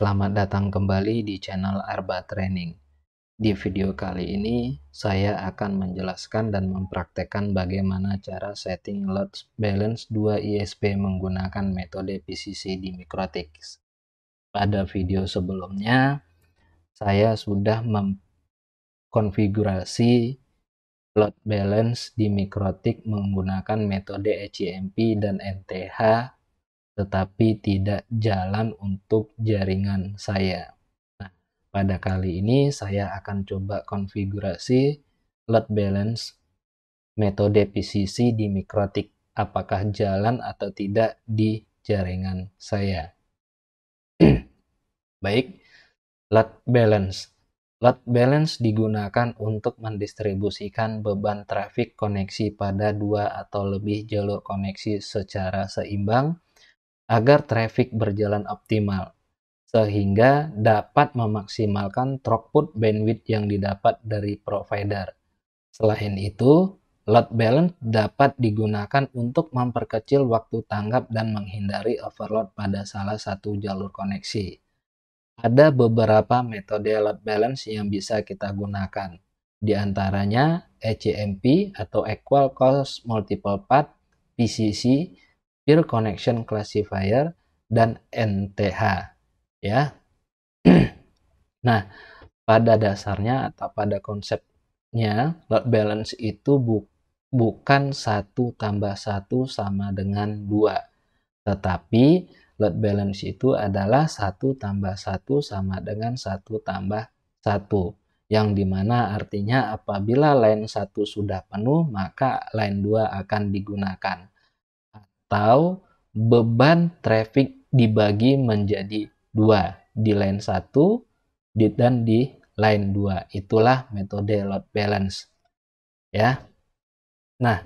Selamat datang kembali di channel Arba Training. Di video kali ini, saya akan menjelaskan dan mempraktekkan bagaimana cara setting load balance 2 ISP menggunakan metode PCC di Mikrotik. Pada video sebelumnya, saya sudah mengkonfigurasi load balance di Mikrotik menggunakan metode ECMP dan NTH, tetapi tidak jalan untuk jaringan saya. Nah, pada kali ini saya akan coba konfigurasi load balance metode PCC di Mikrotik. Apakah jalan atau tidak di jaringan saya? Baik, load balance. Load balance digunakan untuk mendistribusikan beban trafik koneksi pada dua atau lebih jalur koneksi secara seimbang agar trafik berjalan optimal, sehingga dapat memaksimalkan throughput bandwidth yang didapat dari provider. Selain itu, load balance dapat digunakan untuk memperkecil waktu tanggap dan menghindari overload pada salah satu jalur koneksi. Ada beberapa metode load balance yang bisa kita gunakan, di antaranya ECMP atau Equal Cost Multiple Path, PCC, Peer Connection Classifier, dan NTH. Ya. Nah, pada dasarnya atau pada konsepnya, load balance itu bukan 1 tambah 1 sama dengan 2. Tetapi load balance itu adalah 1 tambah 1 sama dengan 1 tambah 1. Yang dimana artinya apabila line 1 sudah penuh, maka line 2 akan digunakan. Atau beban traffic dibagi menjadi 2 di line 1 dan di line 2. Itulah metode load balance. Ya. Nah,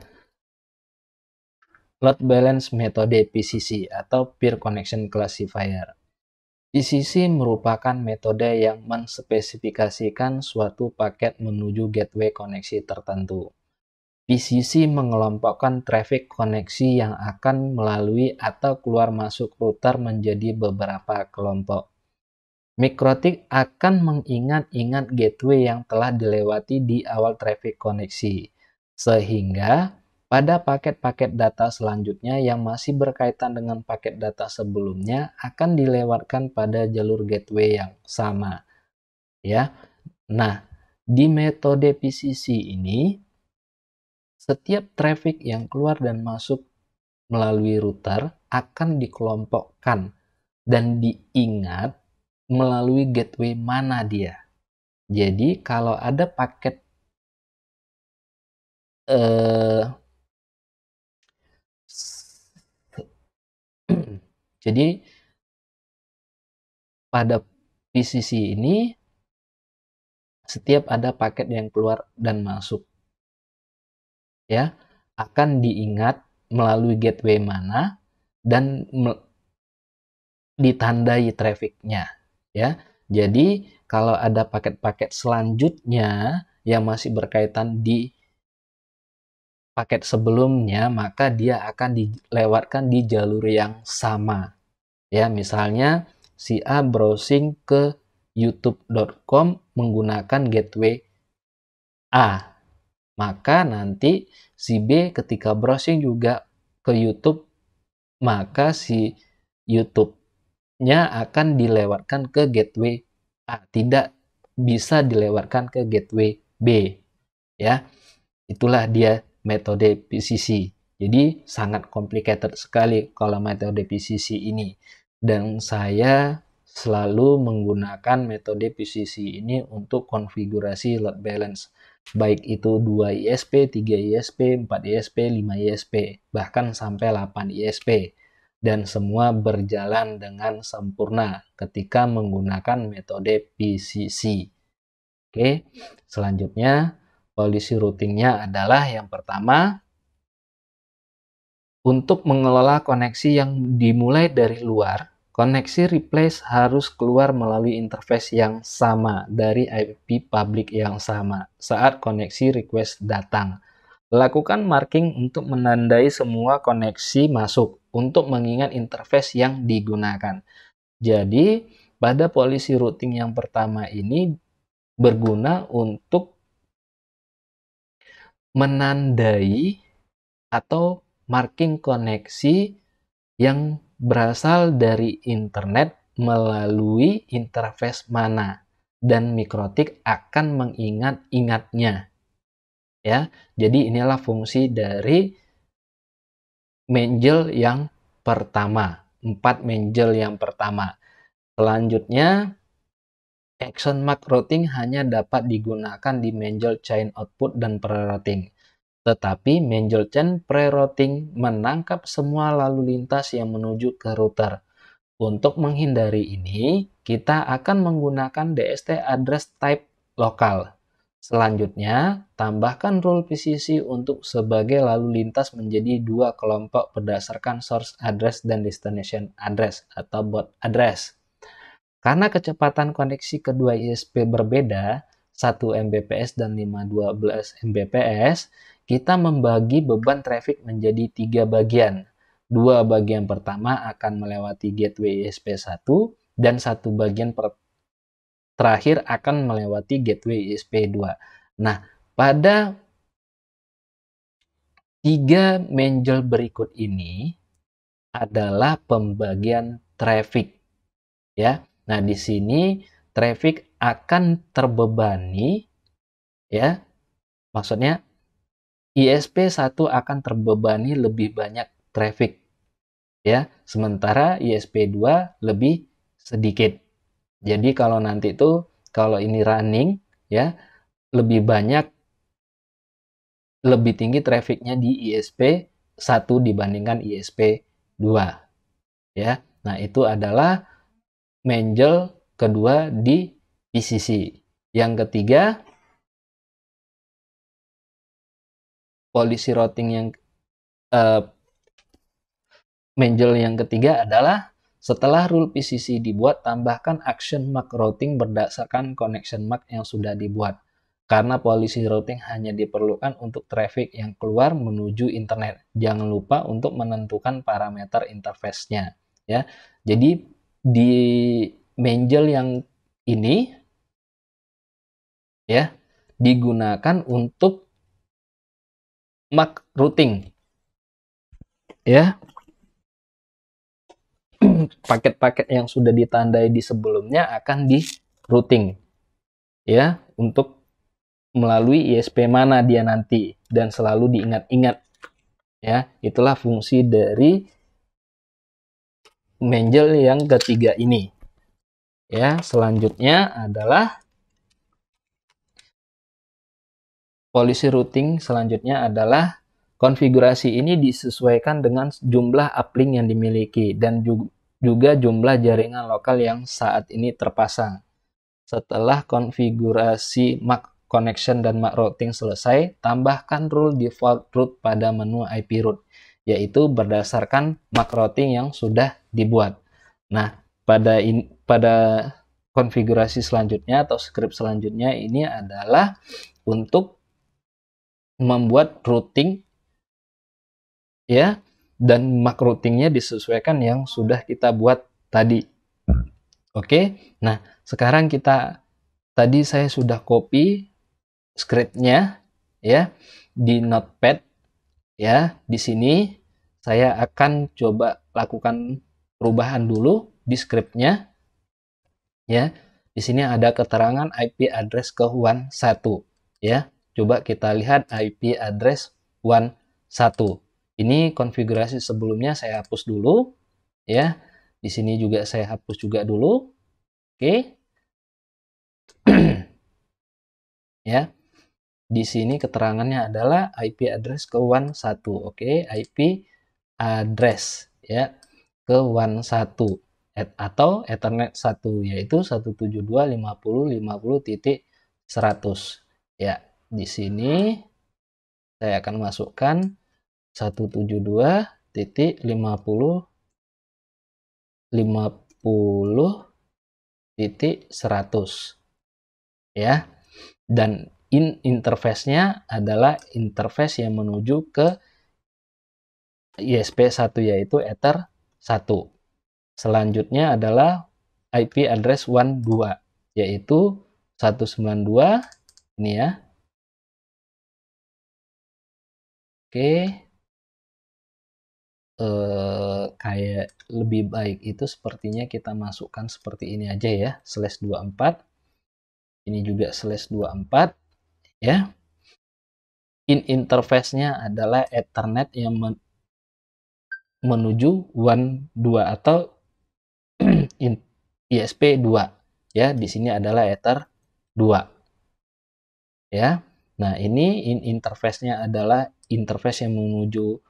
load balance metode PCC atau Peer Connection Classifier. PCC merupakan metode yang menspesifikasikan suatu paket menuju gateway koneksi tertentu. PCC mengelompokkan traffic koneksi yang akan melalui atau keluar masuk router menjadi beberapa kelompok. Mikrotik akan mengingat-ingat gateway yang telah dilewati di awal traffic koneksi, sehingga pada paket-paket data selanjutnya yang masih berkaitan dengan paket data sebelumnya akan dilewatkan pada jalur gateway yang sama. Ya. Nah, di metode PCC ini, setiap traffic yang keluar dan masuk melalui router akan dikelompokkan dan diingat melalui gateway mana dia. Jadi kalau ada paket jadi pada PCC ini setiap ada paket yang keluar dan masuk, ya, akan diingat melalui gateway mana dan ditandai trafficnya, ya. Jadi kalau ada paket-paket selanjutnya yang masih berkaitan di paket sebelumnya, maka dia akan dilewatkan di jalur yang sama. Ya, misalnya si A browsing ke youtube.com menggunakan gateway A. Maka nanti si B ketika browsing juga ke YouTube, maka si YouTube-nya akan dilewatkan ke gateway A, tidak bisa dilewatkan ke gateway B. Ya, itulah dia metode PCC. Jadi sangat complicated sekali kalau metode PCC ini. Dan saya selalu menggunakan metode PCC ini untuk konfigurasi load balance. Baik itu 2 ISP, 3 ISP, 4 ISP, 5 ISP, bahkan sampai 8 ISP. Dan semua berjalan dengan sempurna ketika menggunakan metode PCC. Oke, selanjutnya polisi routingnya adalah yang pertama, untuk mengelola koneksi yang dimulai dari luar, koneksi replace harus keluar melalui interface yang sama dari IP public yang sama saat koneksi request datang. Lakukan marking untuk menandai semua koneksi masuk untuk mengingat interface yang digunakan. Jadi, pada polisi routing yang pertama ini berguna untuk menandai atau marking koneksi yang berasal dari internet melalui interface mana, dan mikrotik akan mengingat-ingatnya. Ya, jadi inilah fungsi dari menjel yang pertama, 4 menjel yang pertama. Selanjutnya, action mark routing hanya dapat digunakan di menjel chain output dan prerouting. Tetapi menjel chain prerouting menangkap semua lalu lintas yang menuju ke router. Untuk menghindari ini, kita akan menggunakan DST address type lokal. Selanjutnya, tambahkan rule PCC untuk sebagai lalu lintas menjadi 2 kelompok berdasarkan source address dan destination address atau baud address. Karena kecepatan koneksi kedua ISP berbeda, 1 Mbps dan 512 Mbps, kita membagi beban traffic menjadi 3 bagian. 2 bagian pertama akan melewati gateway ISP1 dan 1 bagian terakhir akan melewati gateway ISP2. Nah, pada 3 menjel berikut ini adalah pembagian traffic, ya. Nah, di sini traffic akan terbebani, ya. Maksudnya ISP1 akan terbebani lebih banyak traffic, ya. Sementara ISP2 lebih sedikit. Jadi kalau nanti itu kalau ini running, ya, lebih banyak, lebih tinggi trafficnya di ISP1 dibandingkan ISP2, ya. Nah, itu adalah menjel kedua di PCC. Yang ketiga, polisi routing yang menjel yang ketiga adalah setelah rule PCC dibuat, tambahkan action mark routing berdasarkan connection mark yang sudah dibuat. Karena polisi routing hanya diperlukan untuk traffic yang keluar menuju internet. Jangan lupa untuk menentukan parameter interface-nya, ya. Jadi di menjel yang ini, ya, digunakan untuk mark routing, ya. Paket-paket yang sudah ditandai di sebelumnya akan di routing, ya, untuk melalui ISP mana dia nanti, dan selalu diingat-ingat, ya. Itulah fungsi dari menjel yang ketiga ini, ya. Selanjutnya adalah polisi routing. Selanjutnya adalah konfigurasi ini disesuaikan dengan jumlah uplink yang dimiliki dan juga jumlah jaringan lokal yang saat ini terpasang. Setelah konfigurasi MAC connection dan MAC routing selesai, tambahkan rule default route pada menu IP route, yaitu berdasarkan MAC routing yang sudah dibuat. Nah, pada konfigurasi selanjutnya atau script selanjutnya ini adalah untuk membuat routing, ya, dan MAC routingnya disesuaikan yang sudah kita buat tadi. Oke, nah sekarang tadi saya sudah copy scriptnya, ya, di Notepad, ya. Di sini saya akan coba lakukan perubahan dulu di scriptnya, ya. Di sini ada keterangan IP address ke WAN 1, ya. Coba kita lihat IP address WAN 1. Ini konfigurasi sebelumnya saya hapus dulu, ya. Di sini juga saya hapus juga dulu. Oke. Ya. Di sini keterangannya adalah IP address ke WAN 1. Oke, IP address, ya, ke WAN 1 atau Ethernet 1, yaitu 172.50.50.100. Ya, di sini saya akan masukkan 172.50.50.100, ya. Dan interface-nya adalah interface yang menuju ke ISP1, yaitu Ether 1. Selanjutnya adalah IP address 12, yaitu 192 ini ya. Oke, kayak lebih baik itu sepertinya kita masukkan seperti ini aja ya, /24. Ini juga /24 ya. Interface-nya adalah Ethernet yang menuju WAN 2 atau ISP2 ya. Di sini adalah Ether 2 ya. Nah, ini interface-nya adalah interface yang menuju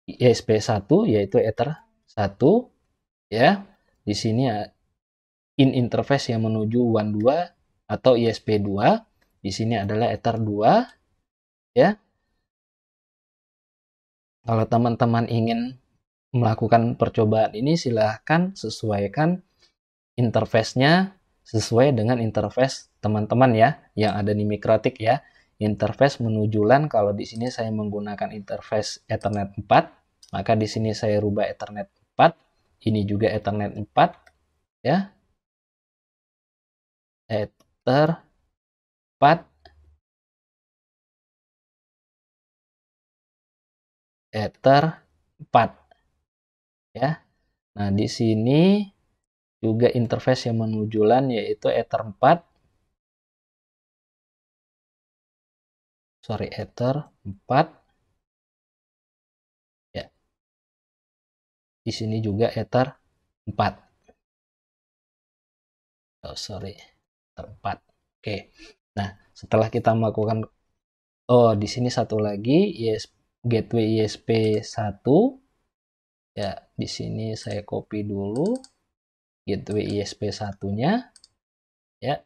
ISP1 yaitu Ether 1 ya. Di sini interface yang menuju WAN 2 atau ISP2. Di sini adalah Ether 2 ya. Kalau teman-teman ingin melakukan percobaan ini, silahkan sesuaikan interface-nya sesuai dengan interface teman-teman ya, yang ada di Mikrotik ya. Interface menuju LAN, kalau di sini saya menggunakan interface Ethernet 4, maka di sini saya rubah Ethernet 4, ini juga Ethernet 4 ya. Ether 4, Ether 4 ya. Nah, di sini juga interface yang menuju LAN yaitu Ether 4. Ether 4 ya. Di sini juga Ether 4. Ether 4. Oke. Nah, setelah kita melakukan di sini satu lagi gateway ISP1 ya. Di sini saya copy dulu gateway ISP1-nya ya.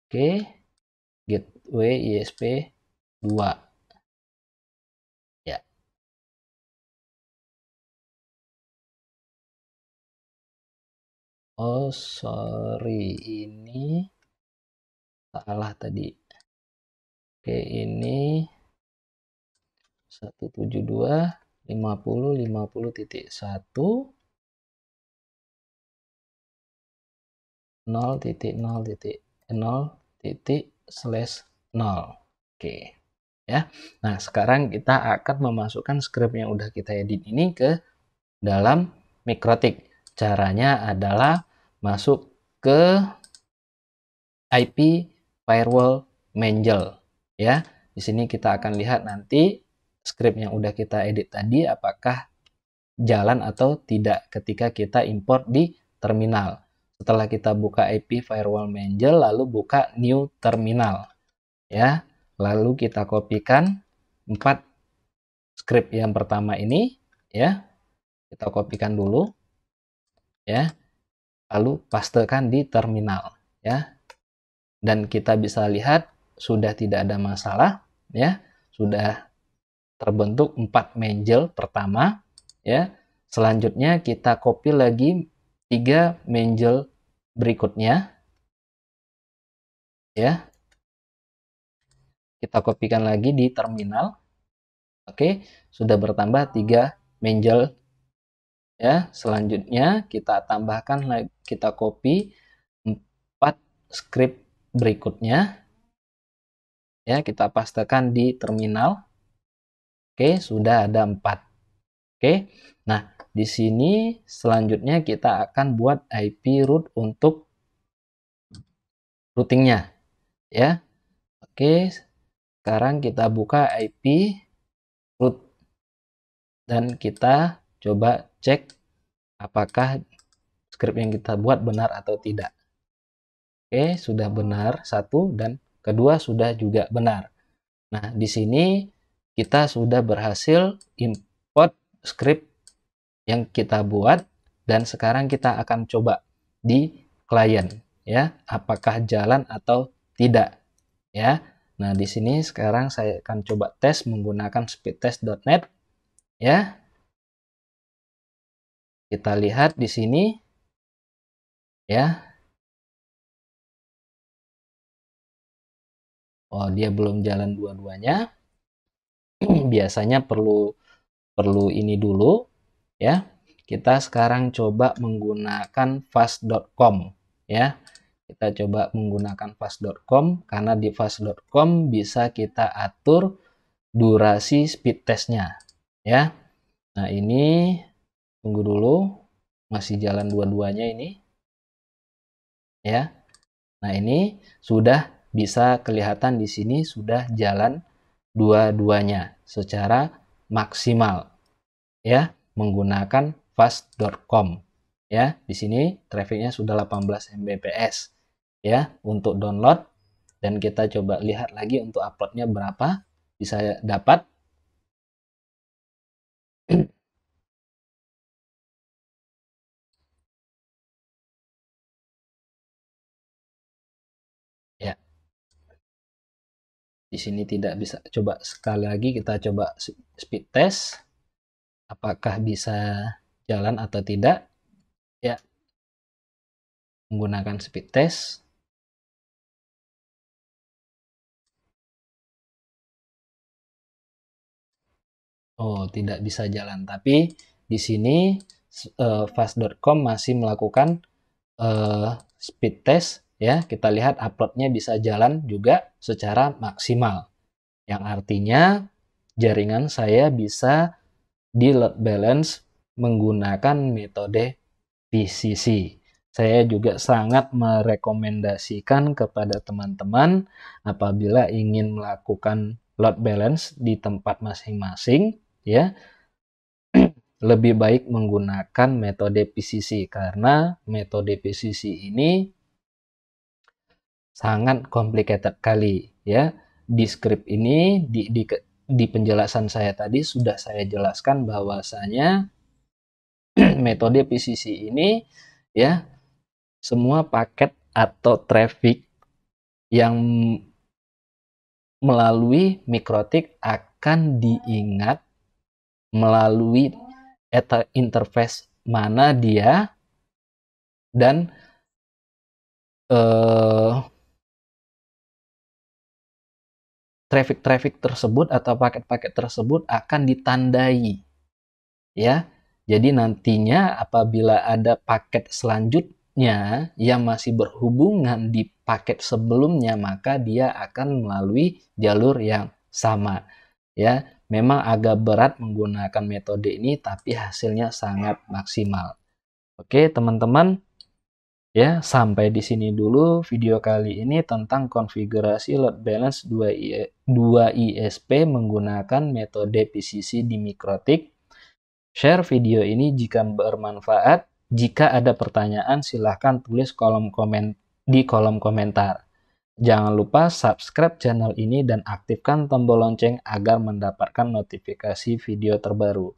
Oke. Gateway ISP2 ya. Oh, sorry, ini salah tadi. Oke, ini 172.50.50.1 0.0.0/0. Oke ya. Nah, sekarang kita akan memasukkan script yang udah kita edit ini ke dalam Mikrotik. Caranya adalah masuk ke IP firewall Mangel ya. Di sini kita akan lihat nanti script yang udah kita edit tadi apakah jalan atau tidak ketika kita import di terminal. Setelah kita buka IP firewall Mangel, lalu buka new terminal ya. Lalu kita kopikan 4 script yang pertama ini ya. Kita kopikan dulu ya. Lalu pastekan di terminal ya. Dan kita bisa lihat sudah tidak ada masalah ya. Sudah terbentuk 4 Mangel pertama ya. Selanjutnya kita copy lagi 3 Mangel berikutnya ya. Kita kopikan lagi di terminal. Oke, sudah bertambah 3 Mangel ya. Selanjutnya kita tambahkan lagi, kita copy 4 script berikutnya ya, kita pastekan di terminal. Oke, sudah ada 4. Oke. Nah, di sini selanjutnya kita akan buat IP root untuk routingnya ya. Oke, sekarang kita buka IP root dan kita coba cek apakah script yang kita buat benar atau tidak. Oke, sudah benar satu dan kedua sudah juga benar. Nah, di sini kita sudah berhasil import script yang kita buat dan sekarang kita akan coba di klien ya, apakah jalan atau tidak ya. Nah, di sini sekarang saya akan coba tes menggunakan speedtest.net ya. Kita lihat di sini ya. Oh, dia belum jalan dua-duanya. Biasanya perlu ini dulu ya. Kita sekarang coba menggunakan fast.com ya. Kita coba menggunakan fast.com karena di fast.com bisa kita atur durasi speed testnya ya. Nah, ini tunggu dulu, masih jalan dua-duanya ini ya. Nah, ini sudah bisa kelihatan di sini sudah jalan dua-duanya secara maksimal ya, menggunakan fast.com ya. Di sini trafficnya sudah 18 Mbps ya untuk download, dan kita coba lihat lagi untuk uploadnya berapa bisa dapat. Ya, di sini tidak bisa. Coba sekali lagi kita coba speed test apakah bisa jalan atau tidak ya, menggunakan speed test. Oh, tidak bisa jalan, tapi di sini fast.com masih melakukan speed test ya. Kita lihat uploadnya bisa jalan juga secara maksimal, yang artinya jaringan saya bisa di load balance menggunakan metode PCC. Saya juga sangat merekomendasikan kepada teman-teman apabila ingin melakukan load balance di tempat masing-masing ya, lebih baik menggunakan metode PCC karena metode PCC ini sangat complicated kali ya. Di script ini di penjelasan saya tadi sudah saya jelaskan bahwasanya metode PCC ini ya, semua paket atau traffic yang melalui mikrotik akan diingat melalui interface mana dia, dan traffic tersebut atau paket-paket tersebut akan ditandai ya. Jadi nantinya apabila ada paket selanjutnya yang masih berhubungan di paket sebelumnya, maka dia akan melalui jalur yang sama ya. Memang agak berat menggunakan metode ini, tapi hasilnya sangat maksimal. Oke, teman-teman. Ya, sampai di sini dulu video kali ini tentang konfigurasi load balance 2 ISP menggunakan metode PCC di Mikrotik. Share video ini jika bermanfaat. Jika ada pertanyaan, silahkan tulis di kolom komentar. Jangan lupa subscribe channel ini dan aktifkan tombol lonceng agar mendapatkan notifikasi video terbaru.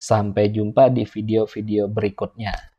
Sampai jumpa di video-video berikutnya.